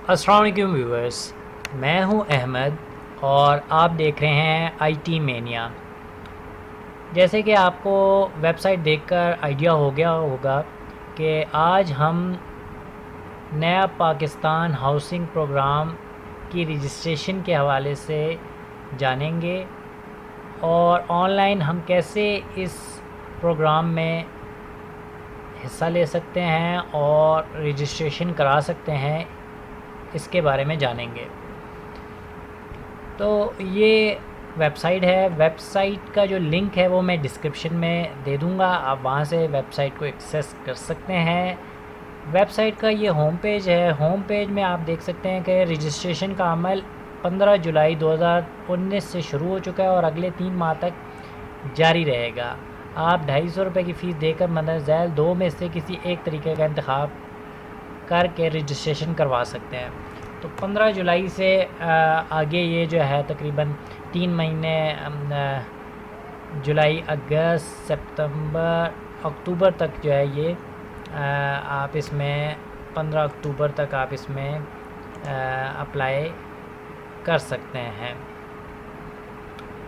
अस्सलाम वालेकुम व्यूअर्स, मैं हूं अहमद और आप देख रहे हैं आईटी मेनिया। जैसे कि आपको वेबसाइट देखकर आइडिया हो गया होगा कि आज हम नया पाकिस्तान हाउसिंग प्रोग्राम की रजिस्ट्रेशन के हवाले से जानेंगे और ऑनलाइन हम कैसे इस प्रोग्राम में हिस्सा ले सकते हैं और रजिस्ट्रेशन करा सकते हैं, इसके बारे में जानेंगे। तो ये वेबसाइट है। वेबसाइट का जो लिंक है वो मैं डिस्क्रिप्शन में दे दूँगा, आप वहाँ से वेबसाइट को एक्सेस कर सकते हैं। वेबसाइट का ये होम पेज है। होम पेज में आप देख सकते हैं कि रजिस्ट्रेशन का अमल 15 जुलाई 2019 से शुरू हो चुका है और अगले 3 माह तक जारी रहेगा। आप 250 रुपये की फ़ीस देकर मदद झैल 2 में से किसी एक तरीके का इंतखाब करके रजिस्ट्रेशन करवा सकते हैं। तो 15 जुलाई से आगे ये जो है तकरीबन 3 महीने, जुलाई, अगस्त, सितंबर, अक्टूबर तक जो है ये आप इसमें 15 अक्टूबर तक आप इसमें अप्लाई कर सकते हैं।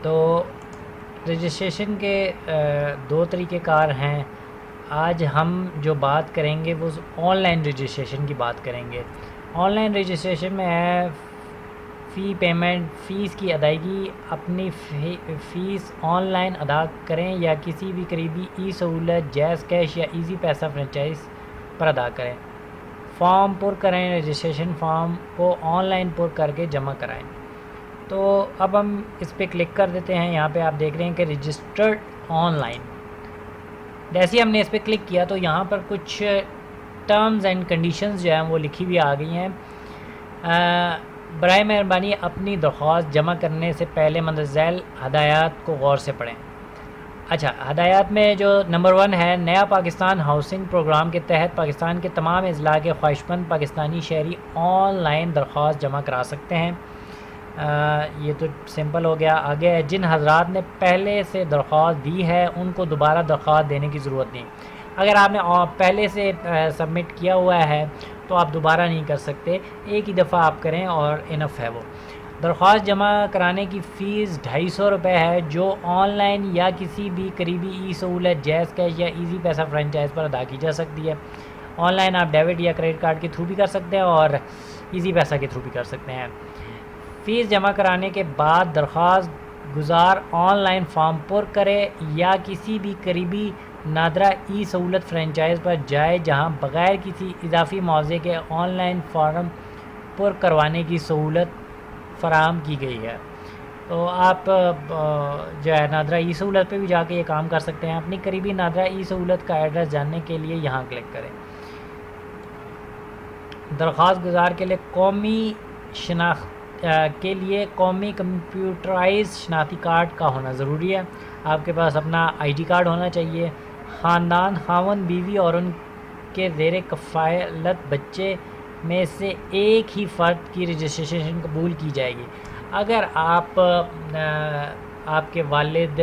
तो रजिस्ट्रेशन के 2 तरीक़ेकार हैं। आज हम जो बात करेंगे वो ऑनलाइन रजिस्ट्रेशन की बात करेंगे। ऑनलाइन रजिस्ट्रेशन में है फ़ीस की अदायगी अपनी फ़ीस ऑनलाइन अदा करें या किसी भी करीबी ई सहूलत जैज़ कैश या इजी पैसा फ्रेंचाइज पर अदा करें। फॉर्म पुर करें। रजिस्ट्रेशन फॉर्म को ऑनलाइन पुर करके जमा कराएं। तो अब हम इस पर क्लिक कर देते हैं। यहाँ पे आप देख रहे हैं कि रजिस्टर्ड ऑनलाइन। जैसे ही हमने इस पर क्लिक किया तो यहाँ पर कुछ टर्म्स एंड कंडीशंस जो हैं वो लिखी हुई आ गई हैं। बराए मेहरबानी अपनी दरख्वास्त जमा करने से पहले मंदरज़ैल हदायत को गौर से पढ़ें। अच्छा, हदायत में जो नंबर 1 है, नया पाकिस्तान हाउसिंग प्रोग्राम के तहत पाकिस्तान के तमाम अज़ला के ख्वाहिशमंद पाकिस्तानी शहरी ऑनलाइन दरख्वास्त जमा करा सकते हैं। ये तो सिंपल हो गया। आगे है, जिन हजरात ने पहले से दरख्वास्त दी है उनको दोबारा दरख्वास्त देने की ज़रूरत नहीं। अगर आपने पहले से सबमिट किया हुआ है तो आप दोबारा नहीं कर सकते, एक ही दफ़ा आप करें और इनफ है वो। दरख्वास्त जमा कराने की फ़ीस 250 रुपये है, जो ऑनलाइन या किसी भी करीबी ई सहूलत जैज़ कैश या इजी पैसा फ्रेंचाइज पर अदा की जा सकती है। ऑनलाइन आप डेबिट या क्रेडिट कार्ड के थ्रू भी कर सकते हैं और इजी पैसा के थ्रू भी कर सकते हैं। फ़ीस जमा कराने के बाद दरख्वास्त गुजार ऑनलाइन फॉर्म पुर करे या किसी भी करीबी नादरा ई सहूलत फ्रेंचाइज पर जाए जहां बग़ैर किसी इजाफी मुआवजे के ऑनलाइन फॉर्म पुर करवाने की सहूलत फ़राहम की गई है। तो आप जो है नादरा ई सहूलत पर भी जाके ये काम कर सकते हैं। अपनी करीबी नादरा ई सहूलत का एड्रेस जानने के लिए यहाँ क्लिक करें। दरख्वास्त गुजार के लिए कौमी शनाख्त के लिए कौमी कंप्यूटराइज शनाख्ती कार्ड का होना ज़रूरी है। आपके पास अपना आईडी कार्ड होना चाहिए। ख़ानदान, खावन, बीवी और उनके ज़ेर कफ़ालत बच्चे में से एक ही फ़र्द की रजिस्ट्रेशन कबूल की जाएगी। अगर आप आपके वालिद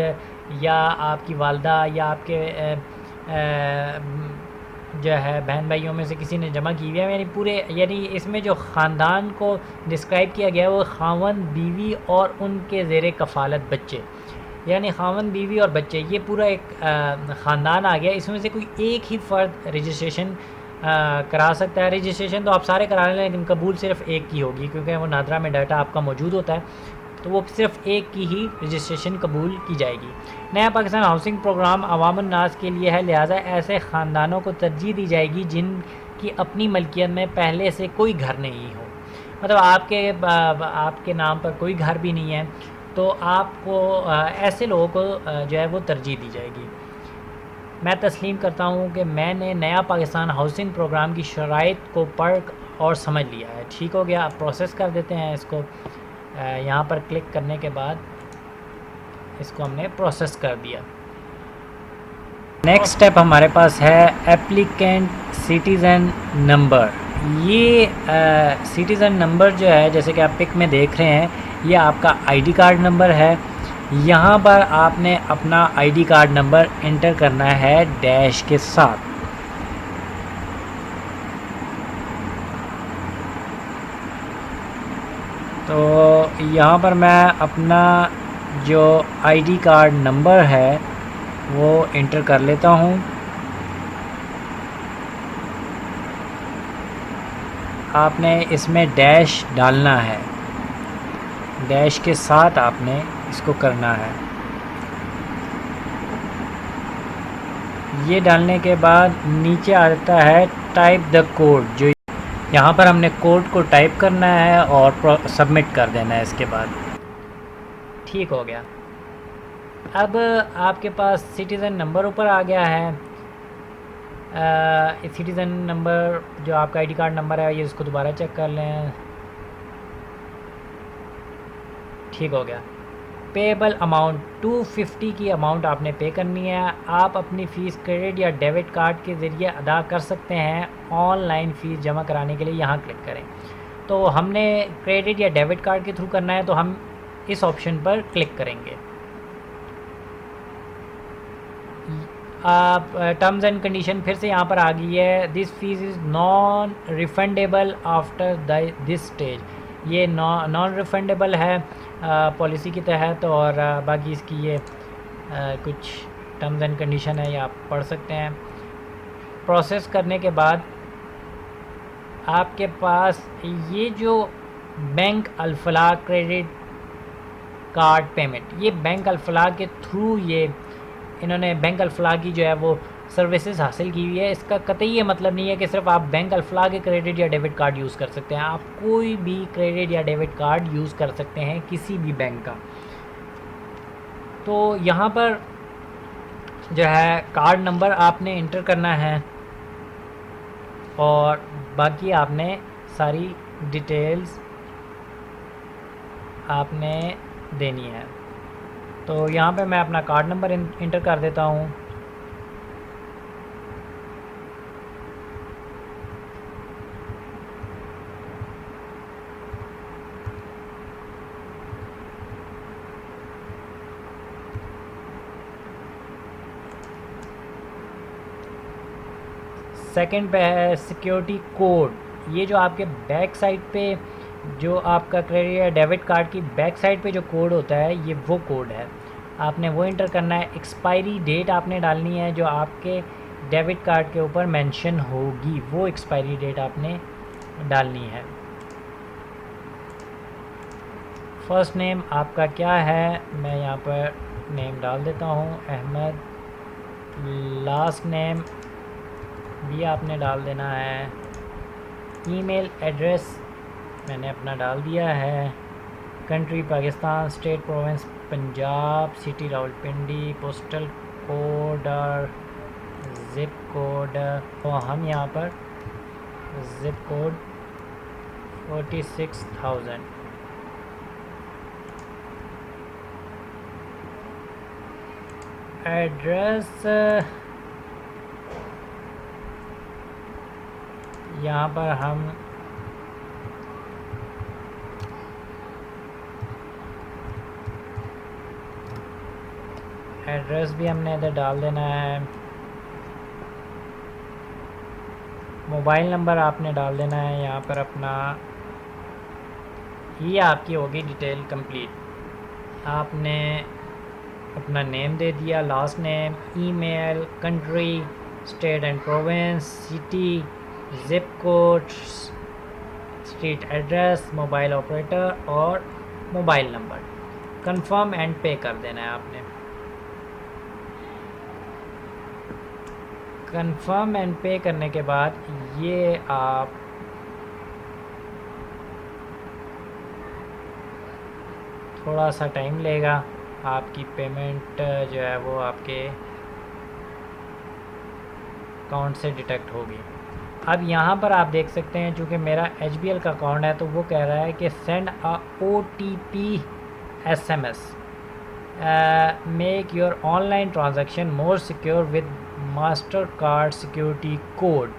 या आपकी वालदा या आपके जो है बहन भाइयों में से किसी ने जमा की हुई है, यानी इसमें जो ख़ानदान को डिस्क्राइब किया गया है वो खावन, बीवी और उनके ज़ेर कफ़ालत बच्चे, यानी खावन, बीवी और बच्चे, ये पूरा एक ख़ानदान आ गया। इसमें से कोई एक ही फ़र्द रजिस्ट्रेशन करा सकता है। रजिस्ट्रेशन तो आप सारे करा लें लेकिन कबूल सिर्फ़ एक की होगी, क्योंकि वो नादरा में डाटा आपका मौजूद होता है, तो वो सिर्फ़ एक की ही रजिस्ट्रेशन कबूल की जाएगी। नया पाकिस्तान हाउसिंग प्रोग्राम अवामुन नास के लिए है, लिहाजा ऐसे ख़ानदानों को तरजीह दी जाएगी जिनकी अपनी मलकियत में पहले से कोई घर नहीं हो। मतलब आपके नाम पर कोई घर भी नहीं है तो आपको ऐसे लोगों को जो है वो तरजीह दी जाएगी। मैं तस्लीम करता हूँ कि मैंने नया पाकिस्तान हाउसिंग प्रोग्राम की शराइत को पढ़ और समझ लिया है। ठीक हो गया, आप प्रोसेस कर देते हैं इसको। यहाँ पर क्लिक करने के बाद इसको हमने प्रोसेस कर दिया। नेक्स्ट स्टेप हमारे पास है एप्लीकेंट सिटीज़न नंबर। ये सिटीज़न नंबर जो है, जैसे कि आप पिक में देख रहे हैं, ये आपका आईडी कार्ड नंबर है। यहाँ पर आपने अपना आईडी कार्ड नंबर एंटर करना है डैश के साथ। तो यहाँ पर मैं अपना जो आईडी कार्ड नंबर है वो इंटर कर लेता हूँ। आपने इसमें डैश डालना है, डैश के साथ आपने इसको करना है। ये डालने के बाद नीचे आता है टाइप द कोड, जो यहाँ पर हमने कोड को टाइप करना है और सबमिट कर देना है। इसके बाद ठीक हो गया। अब आपके पास सिटीज़न नंबर ऊपर आ गया है। सिटीज़न नंबर जो आपका आईडी कार्ड नंबर है, ये इसको दोबारा चेक कर लें। ठीक हो गया। पेबल अमाउंट 250 की अमाउंट आपने पे करनी है। आप अपनी फ़ीस क्रेडिट या डेबिट कार्ड के ज़रिए अदा कर सकते हैं। ऑनलाइन फ़ीस जमा कराने के लिए यहाँ क्लिक करें। तो हमने क्रेडिट या डेबिट कार्ड के थ्रू करना है, तो हम इस ऑप्शन पर क्लिक करेंगे। आप टर्म्स एंड कंडीशन फिर से यहाँ पर आ गई है। This fees is non refundable after this stage. ये नॉन रिफंडेबल है पॉलिसी के तहत, और बाकी इसकी ये कुछ टर्म्स एंड कंडीशन है, ये आप पढ़ सकते हैं। प्रोसेस करने के बाद आपके पास ये जो bank Al Falah credit card payment, ये बैंक अल-फलाह के थ्रू ये इन्होंने बैंक अल-फलाह की जो है वो सर्विसेज हासिल की हुई है। इसका कतई ये मतलब नहीं है कि सिर्फ आप बैंक अल-फलाह के क्रेडिट या डेबिट कार्ड यूज़ कर सकते हैं। आप कोई भी क्रेडिट या डेबिट कार्ड यूज़ कर सकते हैं, किसी भी बैंक का। तो यहाँ पर जो है कार्ड नंबर आपने इंटर करना है और बाकी आपने सारी डिटेल्स आपने देनी है। तो यहाँ पे मैं अपना कार्ड नंबर इंटर कर देता हूँ। सेकंड पे है सिक्योरिटी कोड। ये जो आपके बैक साइड पे जो आपका क्रेडिट या डेबिट कार्ड की बैक साइड पे जो कोड होता है, ये वो कोड है, आपने वो इंटर करना है। एक्सपायरी डेट आपने डालनी है जो आपके डेबिट कार्ड के ऊपर मेंशन होगी, वो एक्सपायरी डेट आपने डालनी है। फ़र्स्ट नेम आपका क्या है, मैं यहाँ पर नेम डाल देता हूँ अहमद। लास्ट नेम भी आपने डाल देना है। ईमेल एड्रेस मैंने अपना डाल दिया है। Country Pakistan, state province Punjab, city Rawalpindi, postal code और ज़िप कोड, तो हम यहाँ पर ज़िप कोड 46,000। एड्रेस यहाँ पर हम एड्रेस भी हमने इधर डाल देना है। मोबाइल नंबर आपने डाल देना है यहाँ पर अपना। ये आपकी होगी डिटेल कंप्लीट। आपने अपना नेम दे दिया, last name, email, country, state and province, city, zip code, street address, mobile operator और मोबाइल नंबर। कंफर्म एंड पे कर देना है आपने। कंफर्म एंड पे करने के बाद ये आप थोड़ा सा टाइम लेगा, आपकी पेमेंट जो है वो आपके अकाउंट से डिटेक्ट होगी। अब यहाँ पर आप देख सकते हैं, चूँकि मेरा HBL का अकाउंट है तो वो कह रहा है कि send a OTP SMS, make your online transaction more secure with master card security code.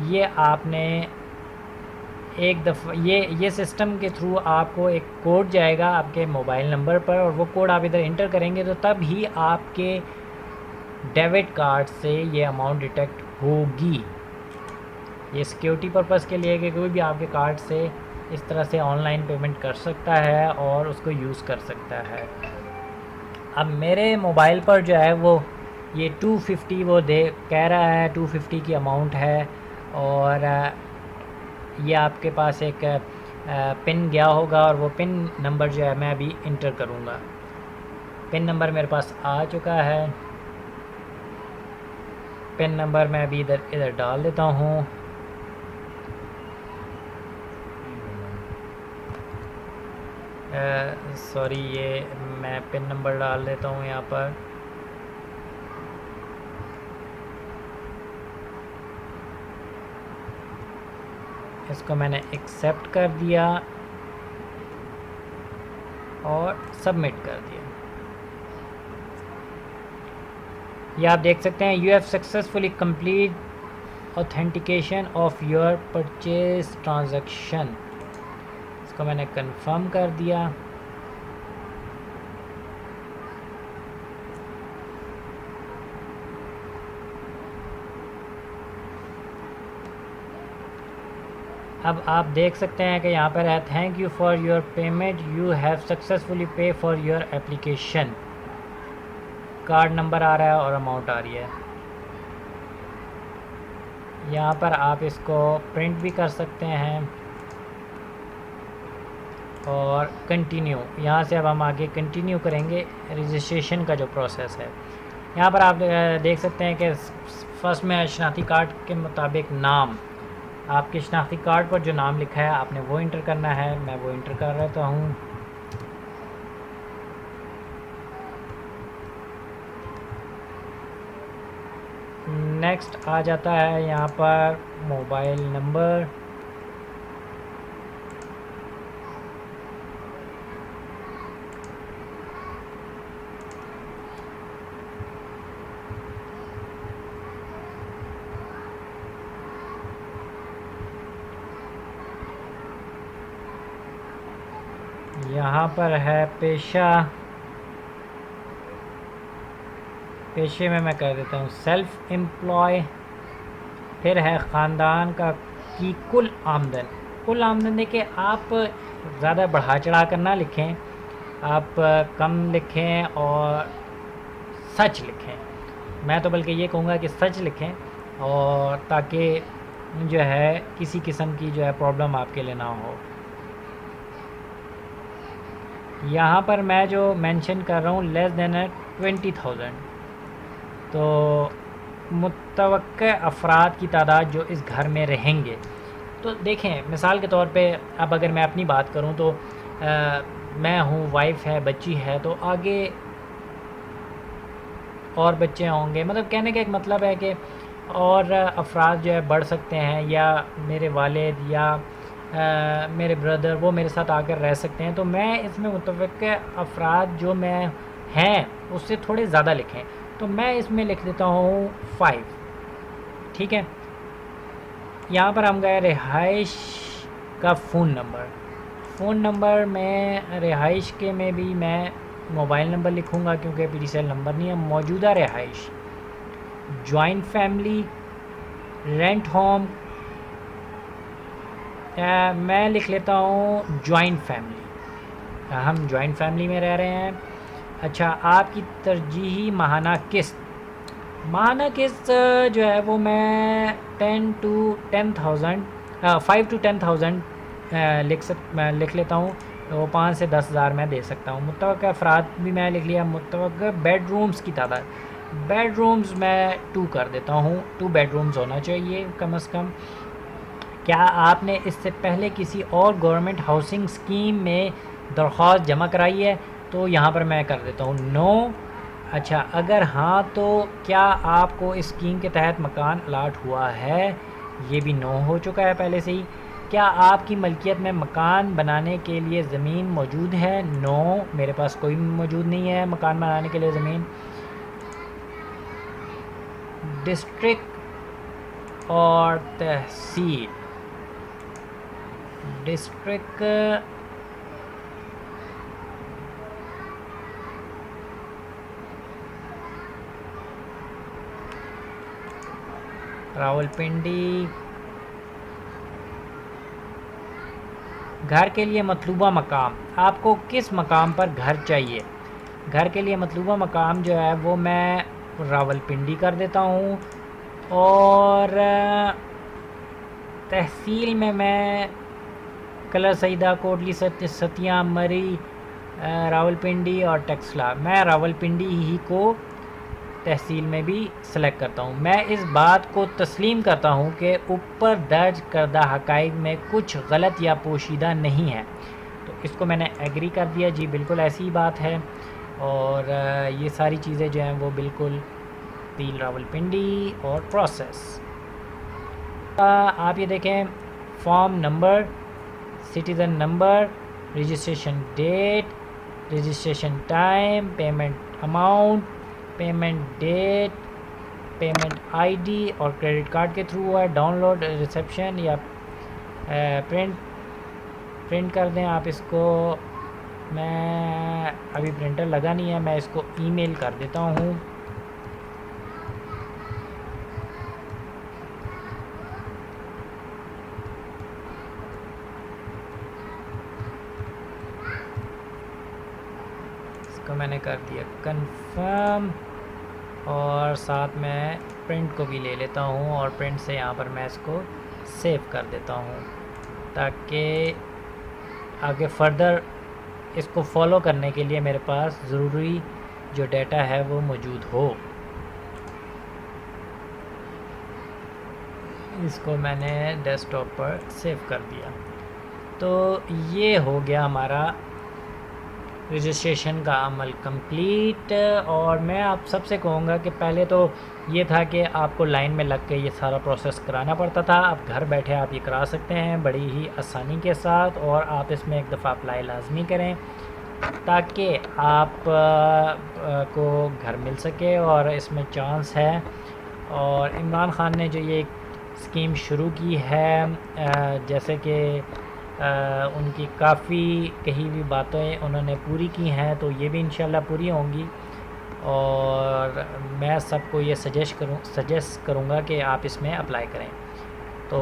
ये आपने एक दफ़ा ये सिस्टम के थ्रू आपको एक कोड जाएगा आपके मोबाइल नंबर पर, और वो कोड आप इधर इंटर करेंगे तो तब ही आपके डेबिट कार्ड से ये अमाउंट डिटेक्ट होगी। ये सिक्योरिटी पर्पस के लिए कि कोई भी आपके कार्ड से इस तरह से ऑनलाइन पेमेंट कर सकता है और उसको यूज़ कर सकता है। अब मेरे मोबाइल पर जो है वो ये 250 वो दे कह रहा है 250 की अमाउंट है, और ये आपके पास एक पिन गया होगा और वो पिन नंबर जो है मैं अभी इंटर करूँगा। पिन नंबर मेरे पास आ चुका है। पिन नंबर मैं अभी इधर डाल देता हूँ। सॉरी, ये मैं पिन नंबर डाल देता हूँ यहाँ पर। इसको मैंने एक्सेप्ट कर दिया और सबमिट कर दिया। ये आप देख सकते हैं, you have successfully complete authentication of your purchase transaction. इसको मैंने कंफर्म कर दिया। अब आप देख सकते हैं कि यहाँ पर है thank you for your payment, you have successfully pay for your application. Card number आ रहा है और अमाउंट आ रही है। यहाँ पर आप इसको प्रिंट भी कर सकते हैं और कंटिन्यू। यहाँ से अब हम आगे कंटिन्यू करेंगे रजिस्ट्रेशन का जो प्रोसेस है। यहाँ पर आप देख सकते हैं कि फर्स्ट में शनाख्ती कार्ड के मुताबिक नाम, आपके शनाख्ती कार्ड पर जो नाम लिखा है आपने वो इंटर करना है। मैं वो इंटर कर रहता हूँ। नेक्स्ट आ जाता है यहाँ पर मोबाइल नंबर। यहाँ पर है पेशा, पेशे में मैं कर देता हूँ सेल्फ एम्प्लॉय। फिर है ख़ानदान का की कुल आमदन। कुल आमदन देखिए, आप ज़्यादा बढ़ा चढ़ा कर ना लिखें, आप कम लिखें और सच लिखें। मैं तो बल्कि ये कहूँगा कि सच लिखें, और ताकि जो है किसी किस्म की जो है प्रॉब्लम आपके लिए ना हो। यहाँ पर मैं जो मेंशन कर रहा हूँ लेस देन 20,000, तो मुतवक्के अफराद की तादाद जो इस घर में रहेंगे। तो देखें, मिसाल के तौर पे अब अगर मैं अपनी बात करूं तो मैं हूं, वाइफ है, बच्ची है, तो आगे और बच्चे होंगे। मतलब कहने का एक मतलब है कि और अफराद जो है बढ़ सकते हैं, या मेरे वालिद या मेरे ब्रदर वो मेरे साथ आकर रह सकते हैं। तो मैं इसमें मुतवक्के अफराद जो मैं हैं उससे थोड़े ज़्यादा लिखें, तो मैं इसमें लिख देता हूँ 5। ठीक है। यहाँ पर हम गए रिहाइश का फ़ोन नंबर। फ़ोन नंबर में रिहाइश के में भी मैं मोबाइल नंबर लिखूँगा क्योंकि पीडीसीएल नंबर नहीं है। मौजूदा रिहाइश, जॉइंट फैमिली, रेंट होम, मैं लिख लेता हूँ जॉइंट फैमिली। हम जॉइंट फैमिली में रह रहे हैं। अच्छा, आपकी तरजीही माहाना किस्त। माहाना किस्त जो है वो मैं 5 to 10,000 लिख लेता हूँ। तो 5 से 10,000 मैं दे सकता हूँ। मुतवक्का अफराद भी मैं लिख लिया। मुतवक्का बेडरूम्स की तादाद, बेडरूम्स मैं 2 कर देता हूँ। 2 बेडरूम्स होना चाहिए कम से कम। क्या आपने इससे पहले किसी और गवर्नमेंट हाउसिंग स्कीम में दरख्वास्त जमा कराई है? तो यहाँ पर मैं कर देता हूँ नो। अच्छा, अगर हाँ तो क्या आपको इस स्कीम के तहत मकान अलाट हुआ है? ये भी नो हो चुका है पहले से ही। क्या आपकी मलकियत में मकान बनाने के लिए ज़मीन मौजूद है? नो, मेरे पास कोई मौजूद नहीं है मकान बनाने के लिए ज़मीन। डिस्ट्रिक्ट और तहसील, डिस्ट्रिक्ट रावलपिंडी, घर के लिए मतलूबा मकाम, आपको किस मकाम पर घर चाहिए। घर के लिए मतलूबा मकाम जो है वो मैं रावलपिंडी कर देता हूँ, और तहसील में मैं कलर सईदा, कोटली, सतिया, मरी, रावलपिंडी और टेक्सला, मैं रावलपिंडी ही को तहसील में भी सेलेक्ट करता हूँ। मैं इस बात को तस्लीम करता हूँ कि ऊपर दर्ज करदा हक़ाइक़ में कुछ गलत या पोशीदा नहीं है, तो इसको मैंने एग्री कर दिया, जी बिल्कुल ऐसी ही बात है। और ये सारी चीज़ें जो हैं वो बिल्कुल तहसील रावलपिंडी और प्रोसेस। आप ये देखें, form number, citizen number, registration date, registration time, payment amount, payment date, payment ID और क्रेडिट कार्ड के थ्रू है, डाउनलोड, रिसेप्शन या प्रिंट कर दें आप इसको। मैं अभी प्रिंटर लगा नहीं है, मैं इसको ईमेल कर देता हूँ। इसको मैंने कर दिया कंफर्म, और साथ में प्रिंट को भी ले लेता हूँ, और प्रिंट से यहाँ पर मैं इसको सेव कर देता हूँ ताकि आगे फर्दर इसको फॉलो करने के लिए मेरे पास ज़रूरी जो डाटा है वो मौजूद हो। इसको मैंने डेस्कटॉप पर सेव कर दिया। तो ये हो गया हमारा रजिस्ट्रेशन का अमल कंप्लीट। और मैं आप सबसे कहूँगा कि पहले तो ये था कि आपको लाइन में लग के ये सारा प्रोसेस कराना पड़ता था, अब घर बैठे आप ये करा सकते हैं बड़ी ही आसानी के साथ। और आप इसमें एक दफ़ा अप्लाई लाजमी करें ताकि आप को घर मिल सके, और इसमें चांस है। और इमरान खान ने जो ये स्कीम शुरू की है, जैसे कि उनकी काफ़ी कही हुई बातें उन्होंने पूरी की हैं, तो ये भी इंशाल्लाह पूरी होंगी। और मैं सबको ये सजेस्ट करूँगा कि आप इसमें अप्लाई करें। तो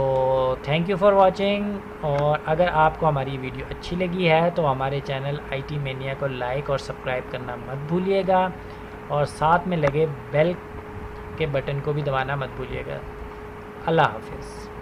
थैंक यू फॉर वाचिंग। और अगर आपको हमारी वीडियो अच्छी लगी है तो हमारे चैनल IT मेनिया को लाइक और सब्सक्राइब करना मत भूलिएगा, और साथ में लगे बेल के बटन को भी दबाना मत भूलिएगा। अल्लाह हाफिज़।